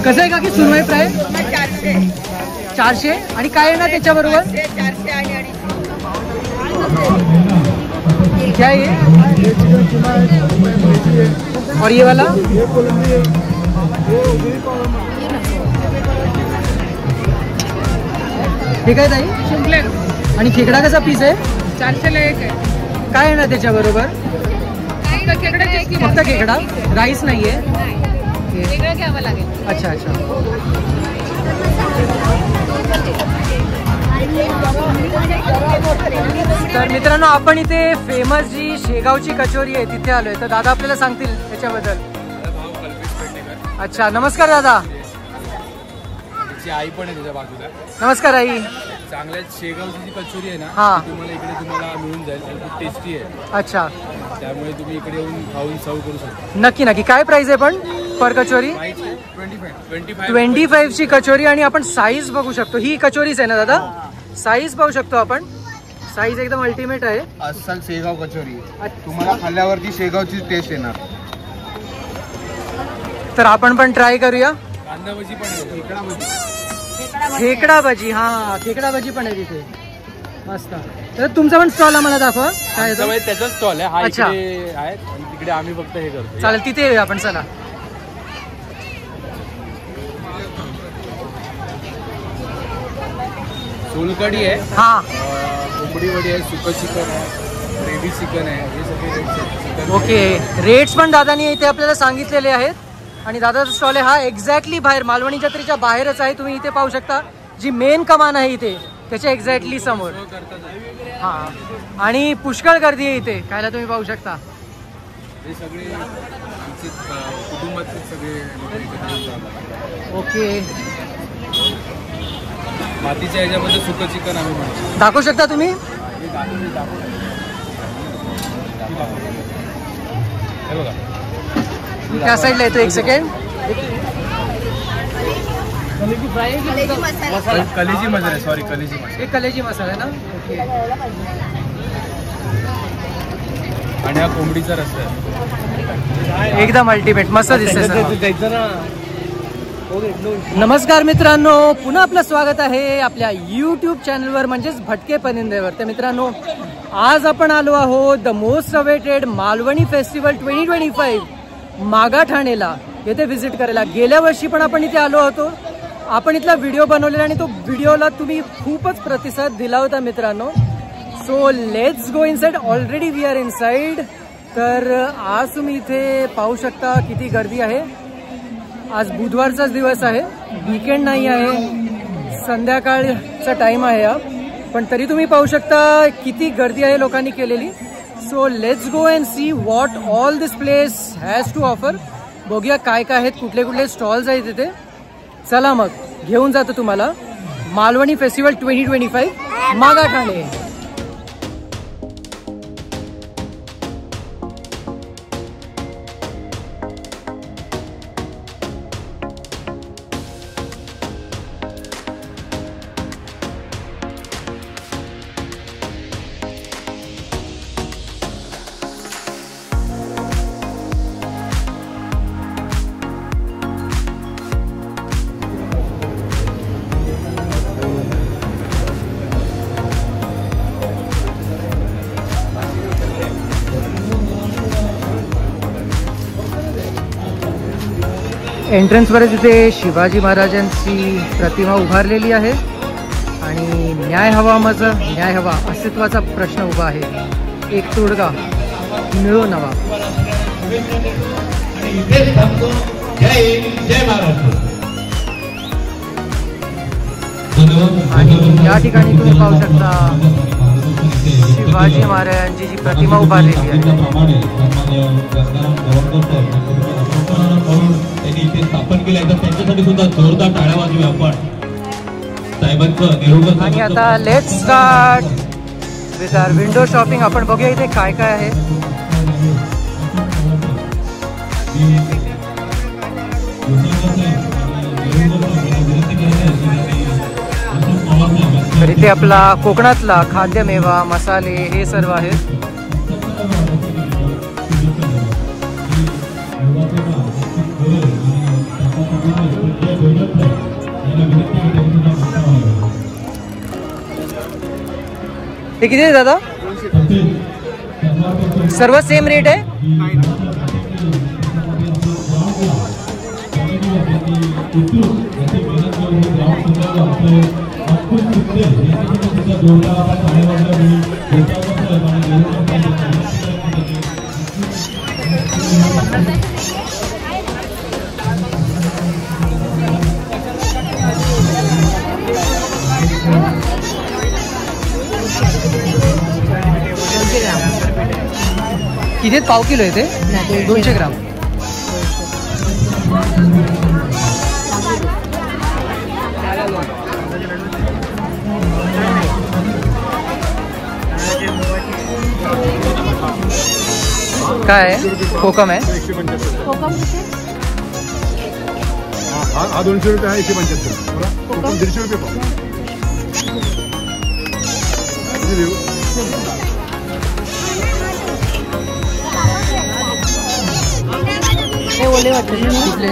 कसं आहे का की सुरमई फ्राय 400 आणि काय आहे ना त्याच्याबरोबर 400 आणि 250 क्या ये और ये वाला ठीक आहे ताई शिंपले आणि खेकडा कसा पीस आहे 400 ला एक आहे काय आहे ना त्याच्याबरोबर फक्त खेकडा राईस नाहीये वेगळं घ्यावं लागेल अच्छा अच्छा तर मित्रांनो आपण इथे फेमस जी शेगावची कचोरी आहे तिथे आलोय तर दादा आपल्याला सांगतील त्याच्याबद्दल अच्छा नमस्कार दादा आई पण आहे त्याच्या बाजूला नमस्कार आई चांगल्या शेगावची जी कचोरी आहे ना हा तुम्हाला मिळून जाईल खूप टेस्टी आहे अच्छा त्यामुळे तुम्ही इकडे येऊन खाऊन सर्व करू शकता नक्की नक्की काय प्राइस आहे पण पर कचोरी 25 ची कचोरी आणि आपण साईज बघू शकतो ही कचोरीच आहे ना दादा साईज पाहू शकतो आपण साईज एकदम अल्टिमेट आहे अस्सल शेगाव कचोरी तुम्हाला खाल्ल्यावरती शेगावची टेस्ट येणार तर आपण पण ट्राय करूया कांदा भजी पण आहे खेकडा भजी हा खेकडा भजी पण आहे तिथे मस्त तर तुमचा पण स्टॉल आम्हाला दाखवा काय त्याचा स्टॉल आहे हा अच्छा इकडे आहे आणि तिकडे आम्ही फक्त हे करतो चालेल तिथे येऊया आपण चला सोलकढी आहे हा कोंबडी वडी आहे सुकं चिकन आहे ग्रेव्ही चिकन आहे हे सगळे ओके रेट्स पण दादानी इथे आपल्याला सांगितलेले आहेत आणि दादाचा स्टॉल आहे हा एक्झॅक्टली बाहेर मालवणी जत्रेच्या बाहेरच आहे तुम्ही इथे पाहू शकता जी मेन कमान आहे इथे त्याच्या एक्झॅक्टली समोर हा आणि पुष्कळ गर्दी आहे इथे खायला तुम्ही पाहू शकता हे सगळे आमचे कुटुंबातले सगळे ओके मातीच्या ह्याच्यामध्ये सुकं चिकन आम्ही बनवतो दाखवू शकता तुम्ही हे बघा त्या साईडला येतो एक सेकंड कलेजी मसाला आहे सॉरी कलेजी मसाला हे कलेजी मसाला आहे ना ओके आणि हा कोंबडीचा रस्सा आहे एकदम अल्टिमेट मस्त दिसतंय नमस्कार मित्रांनो पुन्हा आपलं स्वागत आहे आपल्या यूट्यूब चॅनलवर म्हणजेच भटके पनिंदेवर तर मित्रांनो आज आपण आलो आहोत the most awaited Malvani festival 2025 मागाठाणेला येथे व्हिजिट करायला गेल्या वर्षी पण आपण इथे आलो होतो आपण इथला व्हिडिओ बनवलेला आणि तो व्हिडिओला तुम्ही खूपच प्रतिसाद दिला होता मित्रांनो so let's go inside already we are inside तर आज तुम्ही इथे पाहू शकता किती गर्दी आहे आज बुधवारचाच दिवस आहे वीकेंड नाही आहे संध्याकाळचा टाइम आहे हा पण तरी तुम्ही पाहू शकता किती गर्दी आहे लोकांनी केलेली so let's go and see what all this place has to offer बघूया काय काय आहेत कुठले कुठले स्टॉल्स आहेत तिथे चला मग घेऊन जातो तुम्हाला मालवणी फेस्टिवल 2025 मागाठाणे एंट्रन्सवर तिथे शिवाजी महाराजांची प्रतिमा उभारलेली आहे आणि न्याय हवा माझा न्याय हवा अस्तित्वाचा प्रश्न उभा आहे एक तोडगा मिळो नवा आणि या ठिकाणी तुम्ही पाहू शकता शिवाजी महाराजांची जी प्रतिमा उभारलेली आहे स्थापन केलं त्यांच्यासाठी सुद्धा जोरदार टाळ्या वाजवूया आपण साहेबांचं आणि आता let's start with our window shopping आपण बघूया इथे काय काय आहे तर इथे आपला कोकणातला खाद्यमेवा मसाले हे सर्व आहेत हे किती आहे दादा? सर्व सेम रेट आहे? किती पाव किलो आहे ते? 200 ग्राम. काय आहे? कोकम आहे. हा 200 रुपये आहे. 175. कोकम 150 रुपये पाव. ओले वाटले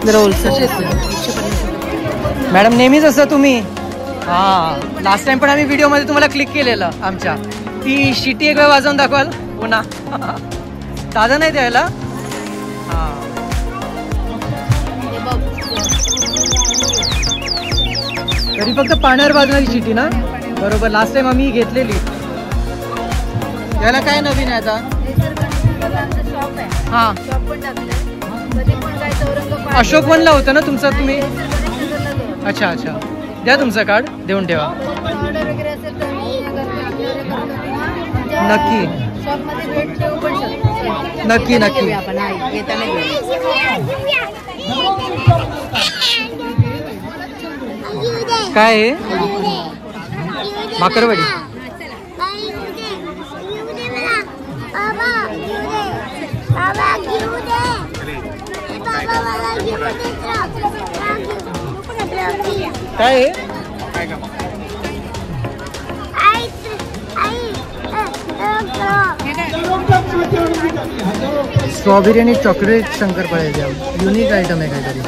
जरा ओलसर. मॅडम नेहमीच असं तुम्ही. हां, लास्ट टाइम पण आम्ही व्हिडिओमध्ये तुम्हाला क्लिक केलेलं आमच्या. ती शिटी एक वेळ वाजवून दाखवाल पुन्हा. ताजा नाही द्यायला. हां, तरी फक्त पाण्यावर वाजणारी शिटी ना? बरोबर. लास्ट टाइम आम्ही घेतलेली. याला काय नवीन आहे आता? हां, अशोक वनला होतं ना तुमचं? तुम्ही अच्छा अच्छा, द्या तुमचं कार्ड देऊन ठेवा. नक्की नक्की नक्की. काय आहे? भाकरवडी. काय आहे? स्ट्रॉबेरी आणि चॉकलेट शंकरपाळे द्या. युनिक आयटम आहे काहीतरी.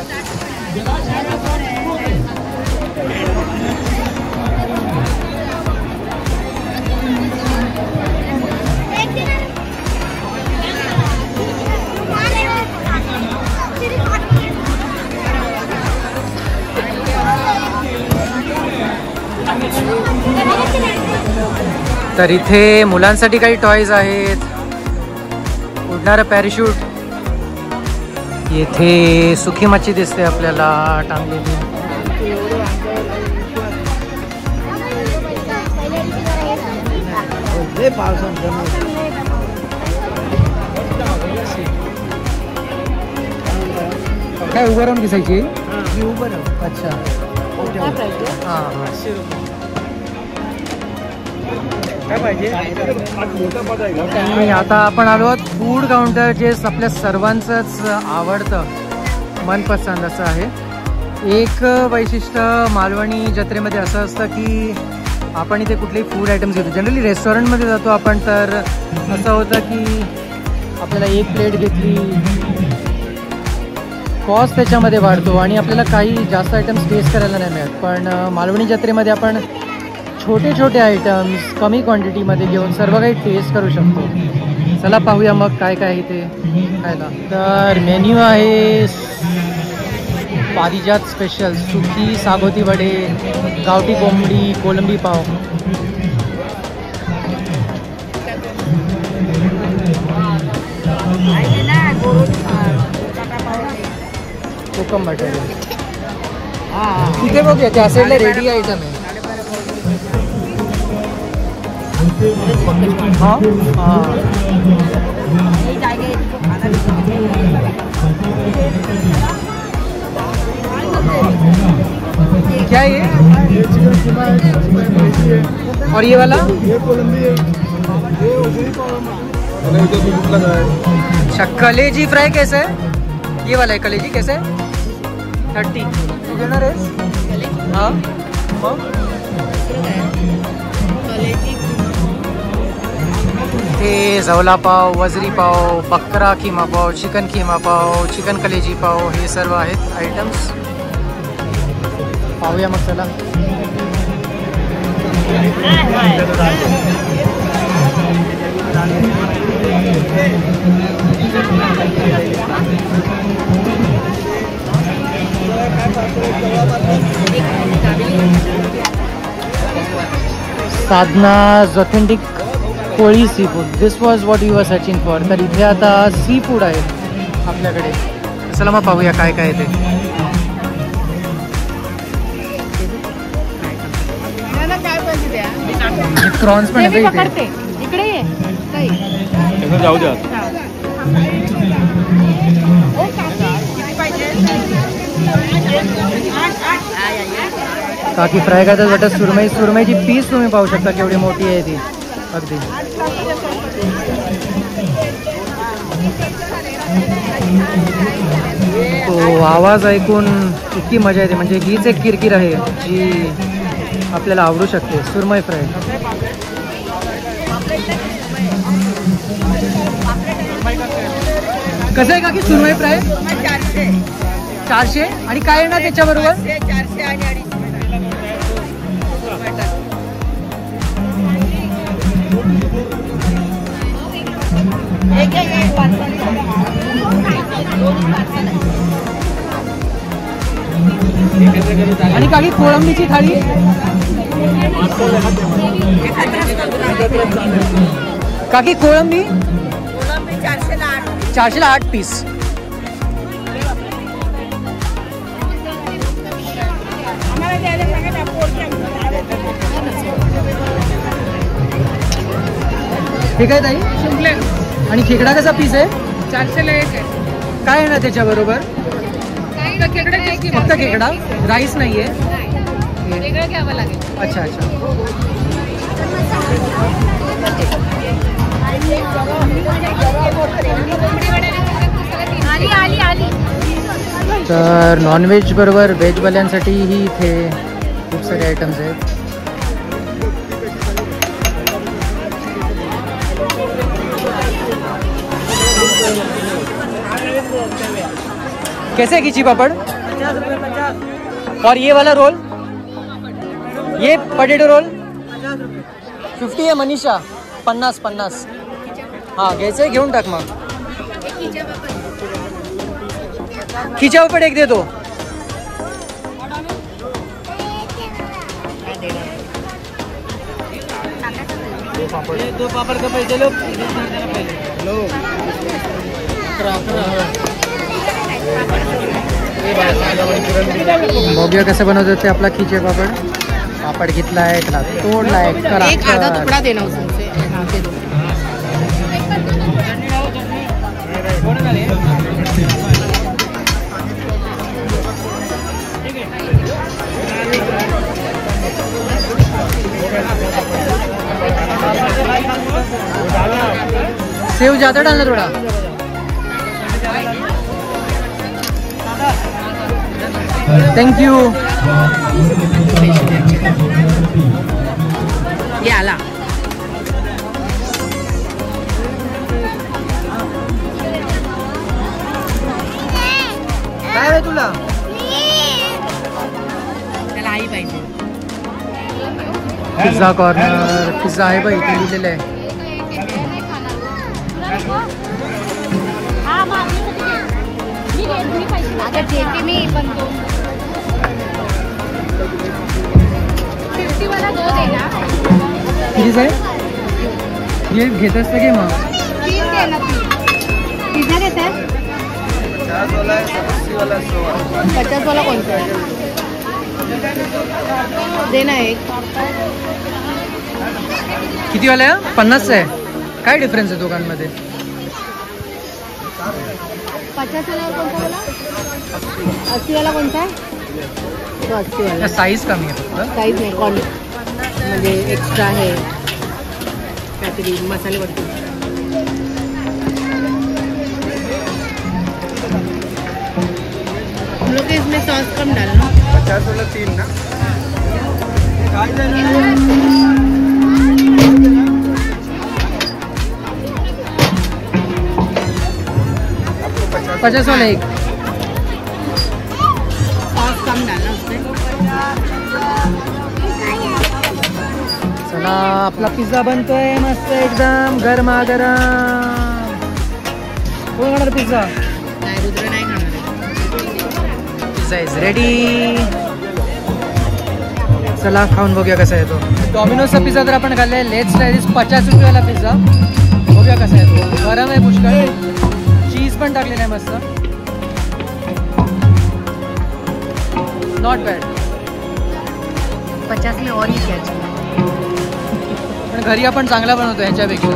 तर इथे मुलांसाठी काही टॉयज आहेत. उडणारं पॅराशूट. येथे सुकी मच्छी दिसते आपल्याला टांगलेली. काय उभं राहून दिसायची? अच्छा. हां हां. आणि आता आपण आलो आहोत फूड काउंटर, जे आपल्या सर्वांचंच आवडतं मनपसंद असं आहे. एक वैशिष्ट्य मालवणी जत्रेमध्ये असं असतं की आपण इथे कुठलेही फूड आयटम्स घेतो. जनरली रेस्टॉरंटमध्ये जातो आपण तर असं होतं की आपल्याला एक प्लेट घेतली, कॉस्ट त्याच्यामध्ये वाढतो आणि आपल्याला काही जास्त आयटम्स टेस्ट करायला नाही मिळत. पण मालवणी जत्रेमध्ये आपण छोटे छोटे आयटम्स कमी क्वांटिटीमध्ये घेऊन सर्व काही टेस्ट करू शकतो. चला पाहूया मग काय काय इथे खायला. तर मेन्यू आहे पारिजात स्पेशल, सुकी सागोती वडे, गावठी कोंबडी, कोलंबी पाव. कोकम बटाटे. तिथे बघूया त्या साईडला रेडी आयटम आहे. हाँ हाँ. क्या है ये? और ये वाला? ये कोलंबी है. अच्छा, कलेजी फ्राई कैसे है? ये वाला है कलेजी कैसे है? 30 देना रे. हाँ ते जवला पाव, वजरी पाव, बकरा कीमा पाव, चिकन कलेजी पाव, हे सर्व आहेत आयटम्स. पाहूया मग चला. Sadhana's authentic Koli seafood. This was what you are searching for. तर इथे आता सी फूड आहे आपल्याकडे. चला मग पाहूया काय काय ते. प्रॉन्स पण आहे इथे. इकडे ये जाऊ द्या. काकी फ्राय करतात वाटत. सुरमईची पीस तुम्ही पाहू शकता केवढी मोठी आहे ती. अगदी तो आवाज ऐकून इतकी मजा येते. म्हणजे हीच एक किरकिर आहे जी आपल्याला आवडू शकते. सुरमई फ्राय. कसं आहे काकी सुरमई फ्राय? 400. आणि काय येणार त्याच्याबरोबर? 400 आणि 250. आणि काकी कोळंबीची थाळी. काकी कोळंबी 400ला 8 पीस. ठीक आहे ताई. आणि खेकडा कसा पीस आहे? 400ला 1 आहे. काय येणार त्याच्याबरोबर? फक्त खेकडा, राईस नाहीये. वेगळं घ्यावं लागेल. अच्छा अच्छा. आली. तर नॉनव्हेज बरोबर व्हेजवाल्यांसाठीही इथे खूप सारे आयटम्स आहेत. कैसे खिची पापड़? 50 रुपये 50. और ये वाला रोल, ये पोटैटो रोल 50 रुपये. 50 आहे मनीषा. 50. हां घ्यायचं घेऊन टाक. मग खिचा पापड़ एक दे दो. दो पापड़ का पैसे लो. बघूया कसं बनवत होते आपला खिचे पापड. पापड घेतलाय, त्याला तोडलाय. एक आधा तुकडा देना उसमें. सेव ज्यादा डालना थोड़ा. Thank you. याला काय आहे तुला? त्याला आई पाहिजे. Pizza corner. पिझ्झा आहे बाई इथे लिहिलेलं आहे. मी पण 50 वाला 2 देना. किती आहे? ये घेत असतं की मग 3 देना. पिझ्झा देता है 50 वाला है, 80 वाला, 100 वाला. 50 वाला कौन सा है? देना एक. किती वाला आहे? 50 आहे. काय डिफरन्स आहे दोघांमध्ये? 50 वाला कौन सा बोला? 80 वाला कौन सा है? तो 80 वाला. साईज कमी आहे फक्त. साईज नाही कॉन म्हणजे एक्स्ट्रा आहे काहीतरी मसाले वरती. हम लोग इसमें सॉस कम डालना. 50 वाला 3 ना. $50 वाला एक. सॉस कम डालना उसमें. चला आपला पिझ्झा बनतोय मस्त एकदम गरमागरम. कोण खाणार पिझ्झा? नाही, रुद्र नाही खाणार. Pizza is ready. चला खाऊन बघूया कसा आहे तो. डॉमिनोजचा पिझ्झा तर आपण खाल्लाय. लेट्स ट्राय दिस 50 रुपयाला पिझ्झा. बघूया कसा आहे तो. गरम आहे पुष्कळ. चीज पण टाकलेलं आहे मस्त. Not bad. 50 में और ही क्या चाहिए. पण घरी आपण चांगला बनवतो ह्याच्यापेक्षा.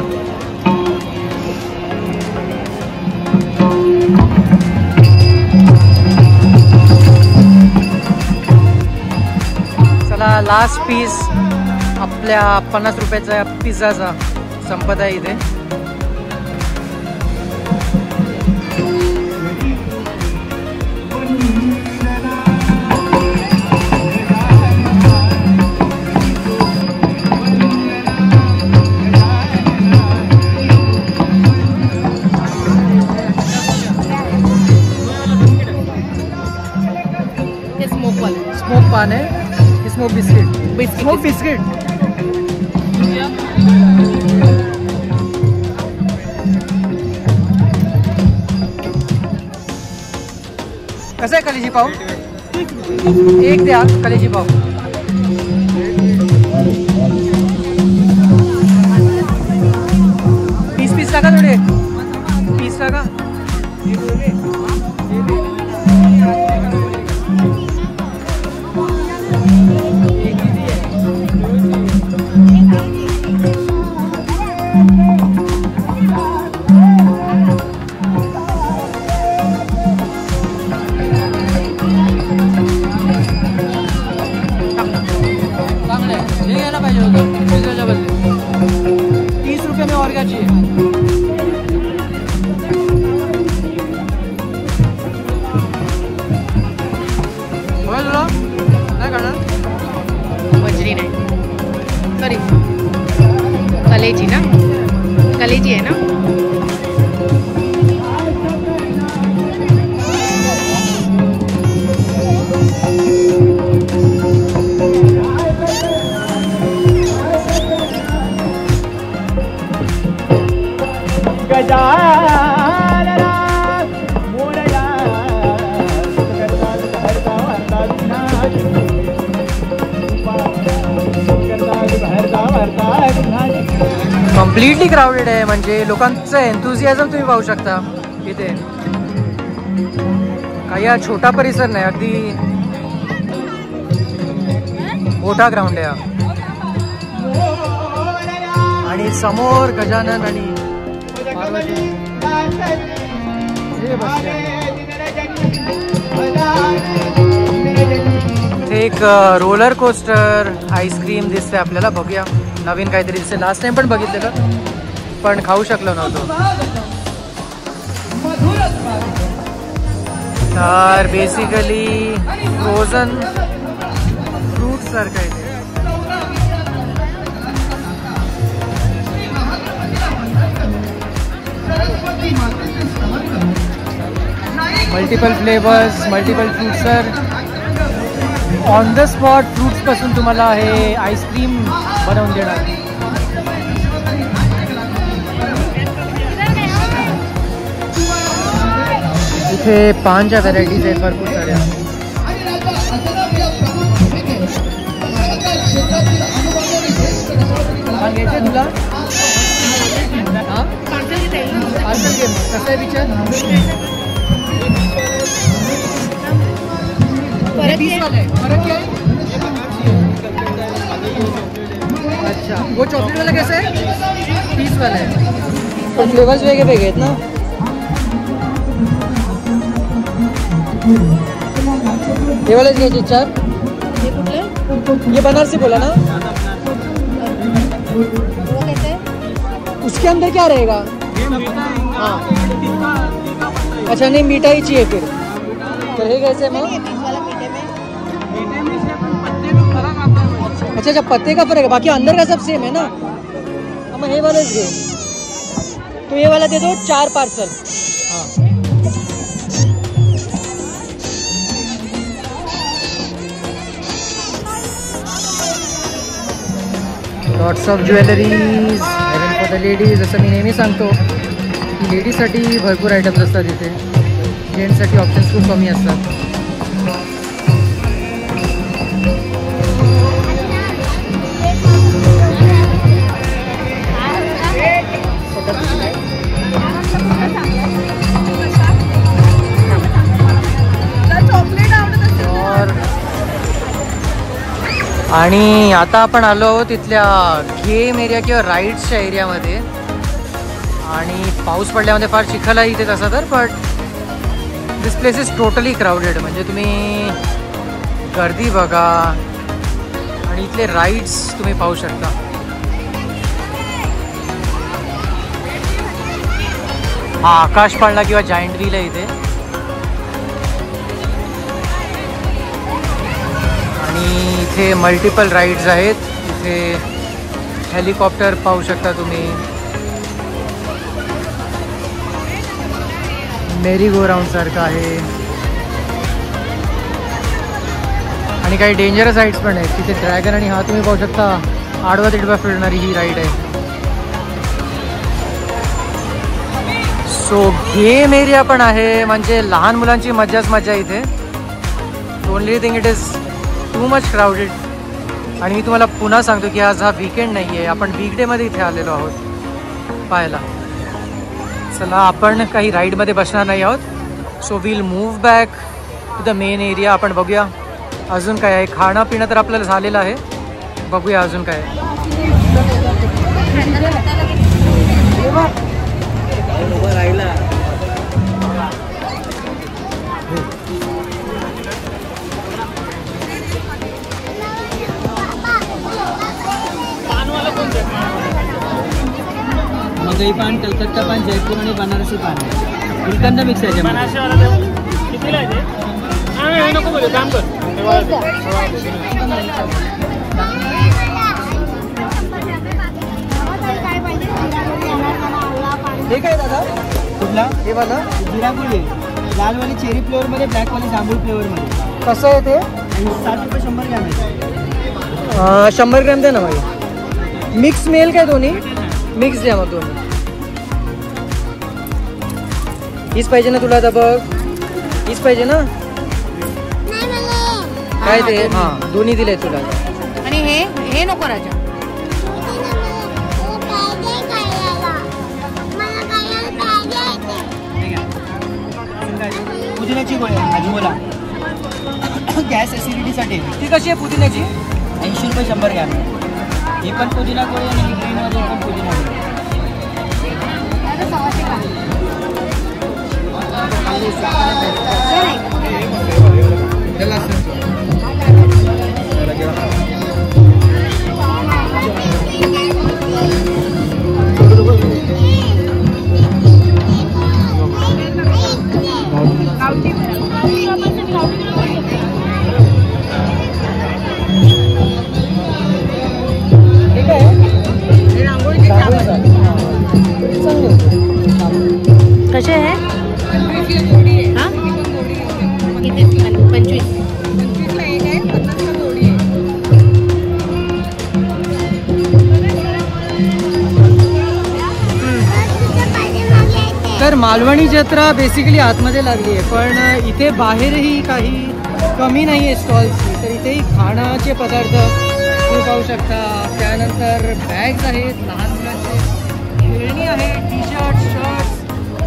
चला लास्ट पीस आपल्या 50 रुपयाचा पिझ्झाचा संपत आहे इथे. स्मोक पान है, स्मोक बिस्किट. Smoke biscuit. कसं आहे कलेजी पाव? एक द्या कलेजी पाव. पीस टाका थोडे. पीस टाका. मजरी नाही, सॉरी कलेजी ना, कलेजी आहे ना. कम्प्लिटली क्राऊडेड आहे. म्हणजे लोकांचं एन्थुझियाझम तुम्ही पाहू शकता इथे. काही हा छोटा परिसर नाही, अगदी मोठा ग्राउंड आहे. आणि समोर गजानन आणि एक रोलर कोस्टर आईस्क्रीम दिसते आपल्याला. बघूया नवीन काहीतरी दिसते. लास्ट टाइम पण बघितलेलं पण खाऊ शकलो नव्हतो. तर बेसिकली फ्रोझन फ्रूट सारखं आहे. Multiple flavours, multiple fruits. Sir on the spot fruits पासून तुम्हाला हे आईस्क्रीम बनवून देणार. इथे पानच्या व्हरायटीज आहेत भरपूर साऱ्या. घ्यायचे तुला? पार्सल घे. कसं आहे विचार? अच्छा, वो चॉकलेट वाला कैसे है? 30 वाला है. पण फ्लेवर्स वेगळे वेगळे आहेत ना. ये वालेच घ्यायचे 4. ये बनारसी बोला ना. उसके अंदर क्या रहेगा? हाँ अच्छा, नहीं मीठा ही चाहिए फिर. तर हे घ्यायचं आहे मग. अच्छा अच्छा, पत्ते का फर्क है, बाकी अंदर का सब सेम है ना. हम ये वाले दे, तो ये वाला दे दो 4 पार्सल. हाँ lots of jewelleries, haven for the ladies. जसं मी नेहमी सांगतो की लेडीजसाठी भरपूर आयटम्स असतात इथे, जेंट्ससाठी ऑप्शन्स खूप कमी असतात. आणि आता आपण आलो आहोत तिथल्या गेम एरिया किंवा राईड्सच्या एरियामध्ये. आणि पाऊस पडल्यामध्ये फार चिखल आहे इथे तसं तर, but this place is totally crowded. म्हणजे तुम्ही गर्दी बघा आणि इथले राईड्स तुम्ही पाहू शकता. हा आकाश पाळणा किंवा जायंट व्हील आहे इथे. आणि इथे मल्टिपल राईड्स आहेत. इथे हेलिकॉप्टर पाहू शकता तुम्ही, मेरी गो राऊंड सारखं आहे. आणि काही डेंजरस राईड्स पण आहेत तिथे. ड्रॅगन आणि हा तुम्ही पाहू शकता आडवा तिडवा फिरणारी ही राईड आहे. सो गेम एरिया पण आहे, म्हणजे लहान मुलांची मज्जाच मज्जा इथे. Only thing it is too much crowded. आणि मी तुम्हाला पुन्हा सांगतो की आज हा वीकेंड नाही आहे, आपण वीकडेमध्ये इथे आलेलो आहोत पाहायला. चला आपण काही राईडमध्ये बसणार नाही आहोत. So will move back to the main area. आपण बघूया अजून काय आहे. खाणं पिणं तर आपल्याला झालेलं आहे, बघूया अजून काय आहे. मगई पान, कलकत्ता पान, जयपूर आणि बनारसी पान एकंदर मिक्स आहे. कितीला आहे ते? नको बोलू, काम कर. हे काय दादा? कुठला? हे वाला जिरागुळी, लालवाली चेरी फ्लेवरमध्ये, ब्लॅकवाली जांभूळ फ्लेवरमध्ये. कसं आहे ते? 60 रुपये 100 ग्रॅम आहे. 100 ग्रॅम द्या ना भाई. मिक्स मिळेल काय दोन्ही? मिक्स द्या मग दोन्ही. हीच पाहिजे ना तुला? आता बघ हीच पाहिजे ना? काय ते? हां दोन्ही दिले तुला. आणि हे नको राजा. पुदिन्याची गोळी हाजमोला, गॅस ॲसिडिटीसाठी. ती कशी आहे पुदिन्याची? 80 रुपये 100 ग्रॅम. ही पण पुदिना गोळी आणि ग्रीनमध्ये पण पुदिना गोळी. कसे आहे? हां किती? 25. तर मालवणी जत्रा बेसिकली आतमध्ये लागली आहे, पण इथे बाहेरही काही कमी नाही आहे स्टॉल्सची. तर इथेही खाण्याचे पदार्थ तुम्ही पाहू शकता. त्यानंतर बॅग्स आहेत लहान मुलांचे, खेळणी आहे, टी शर्ट, शर्ट्स,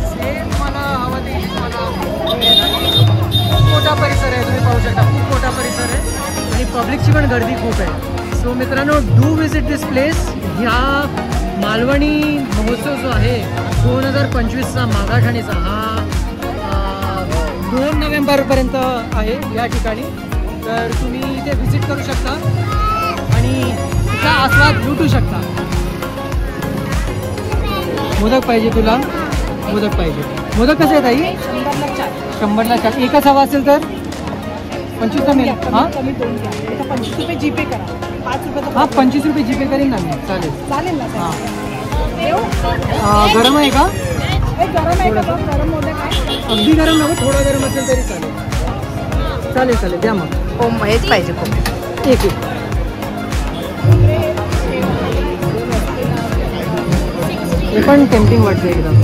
सेम मला हवं ते मला. खूप मोठा परिसर आहे, तुम्ही पाहू शकता. खूप मोठा परिसर आहे आणि पब्लिकची पण गर्दी खूप आहे. सो मित्रांनो, डू विजिट दिस प्लेस. ह्या मालवणी महोत्सव जो आहे 2025चा मागाठाणीचा, हा 2 नोव्हेंबरपर्यंत आहे या ठिकाणी. तर तुम्ही इथे व्हिजिट करू शकता आणि त्याचा आस्वाद लुटू शकता. मोदक पाहिजे तुला? मोदक पाहिजे. मोदक कसे आहेत ताई? 100ला 4. एकच हवा असेल तर 25 मिळेल. हां 25 रुपये जीपे करा. 5 रुपये. हां 25 रुपये जीपे करीन ना मी. चालेल चालेल ना? हां. गरम आहे का? गरम आहे का? गरम मोदक आहे. अगदी गरम नको, थोडं गरम असेल तरी चालेल. चालेल चालेल द्या मग. हो हेच पाहिजे खूप. एक हे पण टेम्पटिंग वाटतं एकदम.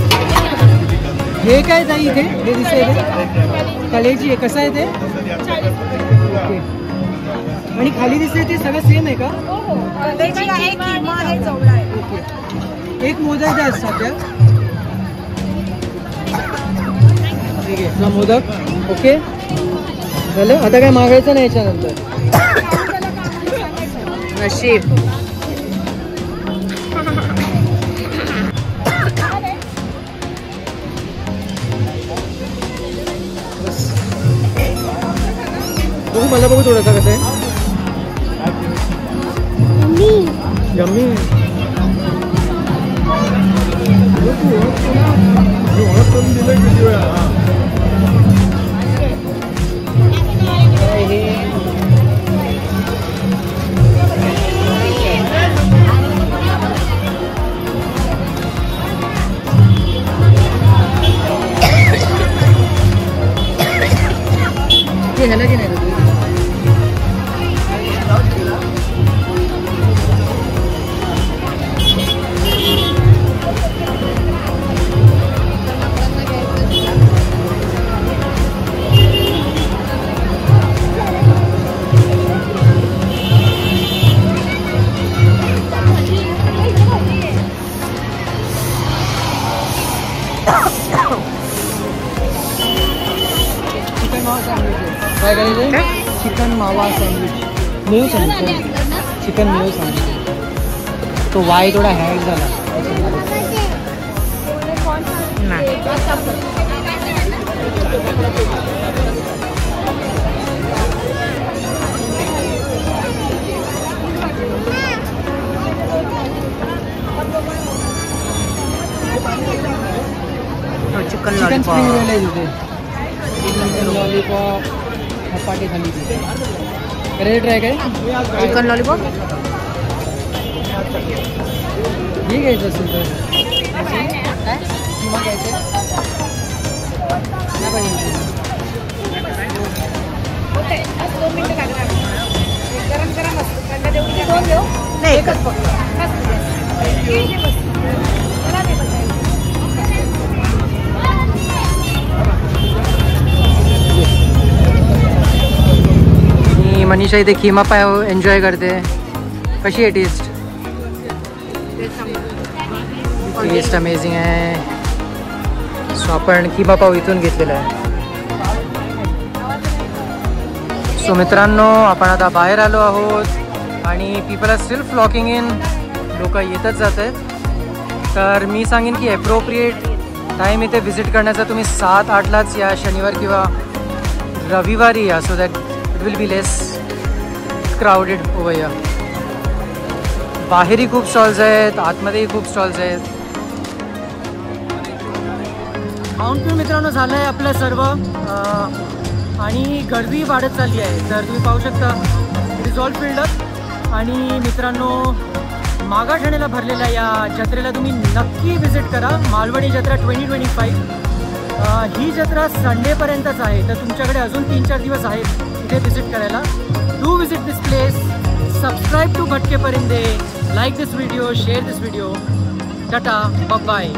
हे काय ताई इथे हे दिसतंय ते कलेजी आहे, कसं आहे ते? ओके. आणि खाली दिसतंय ते सगळं सेम आहे का? ओके. एक मोदक द्या सध्या. ठीक आहे हा मोदक. ओके झालं. आता काय मागायचं नाही याच्यानंतर. नशीब. बघू मला बघू थोडंसं कसं आहे. यम्मी. हे ह्याला की नाही काय करायचं? चिकन मावा सँडविच. मेव सँडविच. चिकन मेव सँडविच. तो वाय थोडा हॅक झाला. चिकन स्प्रिंग रोल आहे तिथे. चिकन लॉलीपॉप धपाटे खाली तिथे. करायचं ट्राय काय? चिकन लॉलीपॉप हे घ्यायचं असेल तर किंवा घ्यायचं नाही एकच फक्त. मनीषा इथे खिमा पाव एन्जॉय करते. कशी आहे टेस्ट? टेस्ट अमेझिंग आहे. सो आपण खिमा पाव इथून घेतलेला आहे. सो मित्रांनो आपण आता बाहेर आलो आहोत आणि पीपल आर स्टील फ्लॉकिंग इन. लोक येतच जात आहेत. तर मी सांगेन की ॲप्रोप्रिएट टाईम इथे व्हिजिट करण्याचा तुम्ही 7-8लाच या. शनिवार किंवा रविवारी या. So that it will be less crowded over here. बाहेरही खूप स्टॉल्स आहेत, आतमध्येही खूप स्टॉल्स आहेत. माउंट मित्रांनो झालं आहे आपलं सर्व आणि गर्दी वाढत चालली आहे. तर तुम्ही पाहू शकता it is all filled up. आणि मित्रांनो मागाठाण्याला भरलेल्या या जत्रेला तुम्ही नक्की व्हिजिट करा. मालवणी जत्रा 2025. ही जत्रा संडेपर्यंतच आहे. तर तुमच्याकडे अजून 3-4 दिवस आहेत इथे व्हिजिट करायला. Do visit this place. Subscribe to Bhatke Parinde. Like this video, share this video. Tata, bye.